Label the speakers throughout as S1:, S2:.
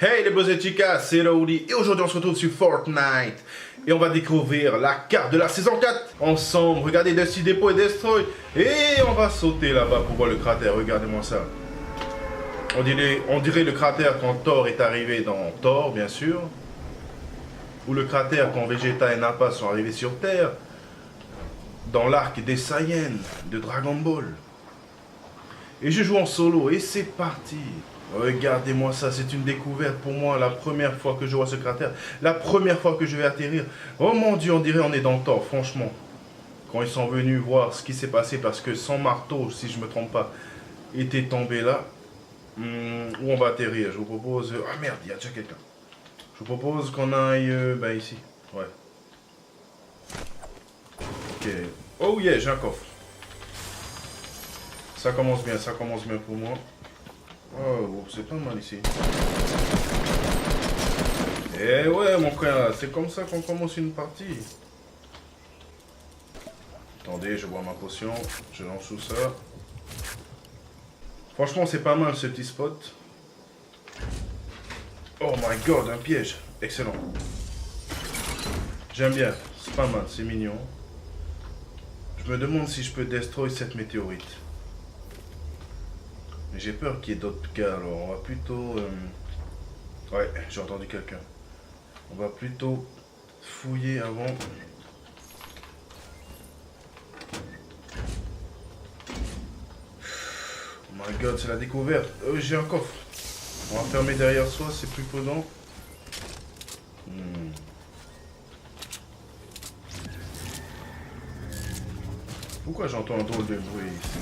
S1: Hey les beaux et chicas, c'est Raouli et aujourd'hui on se retrouve sur Fortnite et on va découvrir la carte de la saison 4 ensemble. Regardez Dusty Depot et Destroy et on va sauter là-bas pour voir le cratère, regardez-moi ça. On dirait le cratère quand Thor est arrivé dans Thor bien sûr, ou le cratère quand Vegeta et Nappa sont arrivés sur Terre dans l'arc des Saiyans de Dragon Ball. Et je joue en solo et c'est parti. Regardez-moi ça, c'est une découverte pour moi, la première fois que je vois ce cratère, la première fois que je vais atterrir. Oh mon Dieu, on dirait on est dans Thor, franchement. Quand ils sont venus voir ce qui s'est passé, parce que son marteau, si je ne me trompe pas, était tombé là, où on va atterrir. Je vous propose... Ah merde, il y a déjà quelqu'un. Je vous propose qu'on aille ici. Ouais. Ok. Oh yeah, j'ai un coffre. Ça commence bien pour moi. Oh, c'est pas mal ici. Eh ouais, mon frère, c'est comme ça qu'on commence une partie. Attendez, je bois ma potion, je lance tout ça. Franchement, c'est pas mal ce petit spot. Oh my god, un piège. Excellent. J'aime bien, c'est pas mal, c'est mignon. Je me demande si je peux destroy cette météorite. Mais j'ai peur qu'il y ait d'autres gars, alors on va plutôt... Ouais, j'ai entendu quelqu'un. On va plutôt fouiller avant. Oh my god, c'est la découverte. J'ai un coffre. On va fermer derrière soi, c'est plus prudent. Pourquoi j'entends un drôle de bruit ici?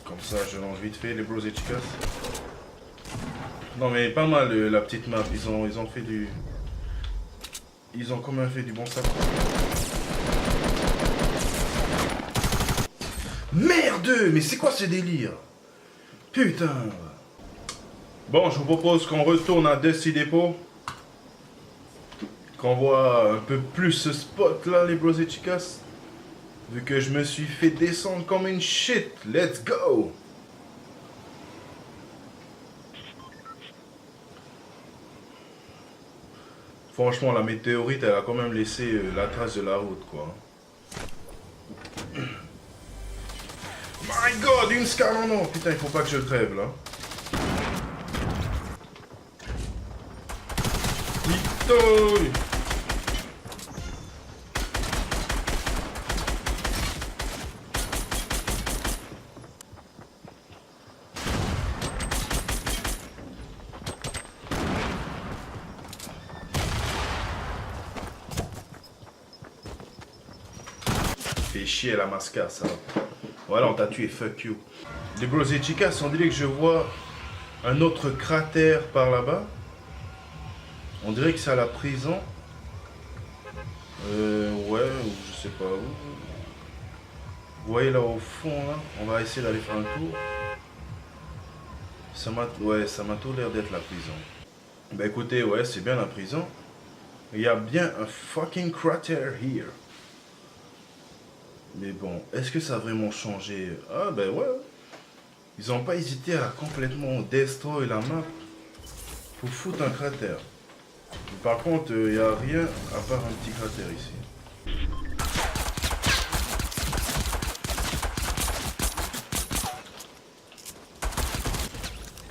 S1: Comme ça, je lance vite fait les bros et chicas. Non mais pas mal la petite map, ils ont fait du... Ils ont quand même fait du bon sac. Merde, mais c'est quoi ce délire? Putain. Bon, je vous propose qu'on retourne à Dusty Depot. Qu'on voit un peu plus ce spot là, les bros et chicas. Vu que je me suis fait descendre comme une shit. Let's go! Franchement, la météorite, elle a quand même laissé la trace de la route, quoi. My god, une scar, non, non. Putain, il faut pas que je crève, là. Victory! Fait chier la masca, ça. Voilà, on t'a tué, fuck you. Les bros et chicas, on dirait que je vois un autre cratère par là-bas. On dirait que c'est à la prison. Ouais, ou je sais pas où. Vous voyez là au fond, là, on va essayer d'aller faire un tour. Ça m'a tout l'air d'être la prison. Bah écoutez, ouais, c'est bien la prison. Il y a bien un fucking crater here. Mais bon, est-ce que ça a vraiment changé? Ah ben ouais. Ils n'ont pas hésité à complètement destroy la map pour foutre un cratère. Mais par contre, il n'y a rien à part un petit cratère ici.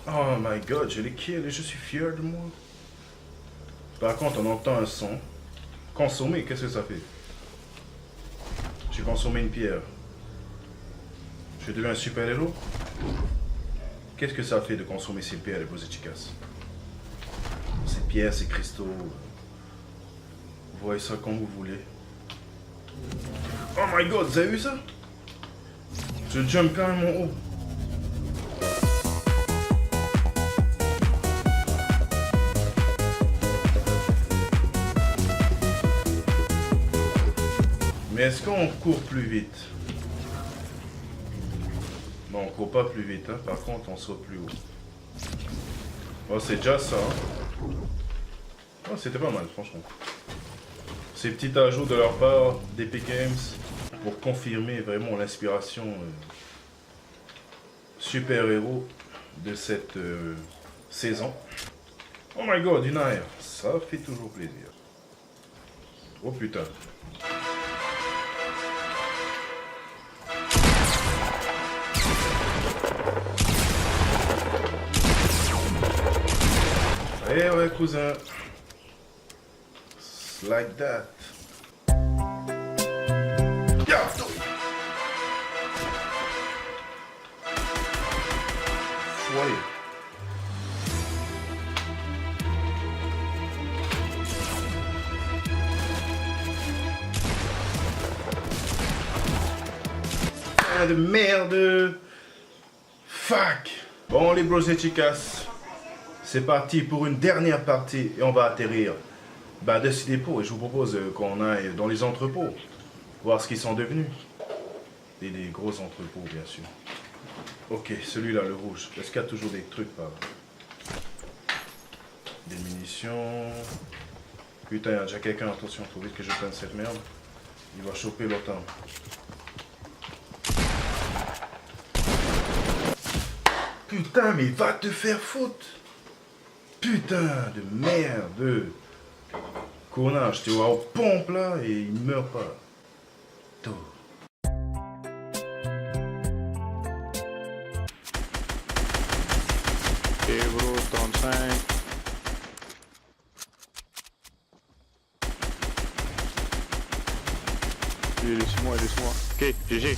S1: Oh my god, je l'ai kill et je suis fier de moi. Par contre, on entend un son. Consommer, qu'est-ce que ça fait? J'ai consommé une pierre. Je deviens un super-héros? Qu'est-ce que ça fait de consommer ces pierres, les beaux et chicas? Ces pierres, ces cristaux. Vous voyez ça comme vous voulez. Oh my god, vous avez vu ça? Je jump quand même en haut. Mais est-ce qu'on court plus vite? Non, on court pas plus vite, hein. Par contre on saute plus haut. Oh, c'est déjà ça. Hein. Oh, c'était pas mal, franchement. Ces petits ajouts de leur part d'Epic Games pour confirmer vraiment l'inspiration super-héros de cette saison. Oh my god, une arrière. Ça fait toujours plaisir. Oh putain. Eh ouais, cousin. It's like that. Foyer. De merde. Fuck. Bon les bros et chicas, c'est parti pour une dernière partie et on va atterrir de ce dépôt et je vous propose qu'on aille dans les entrepôts, voir ce qu'ils sont devenus. Et des gros entrepôts bien sûr. Ok, celui-là le rouge, est-ce qu'il y a toujours des trucs par là? Des munitions. Putain, il y a déjà quelqu'un, attention, faut vite que je prenne cette merde. Il va choper l'OTAN. Putain, mais va te faire foutre. Putain de merde. Connard, je te vois aux pompes là et il meurt pas. Tout.
S2: Ok bro, 35. Laisse-moi. Ok, GG.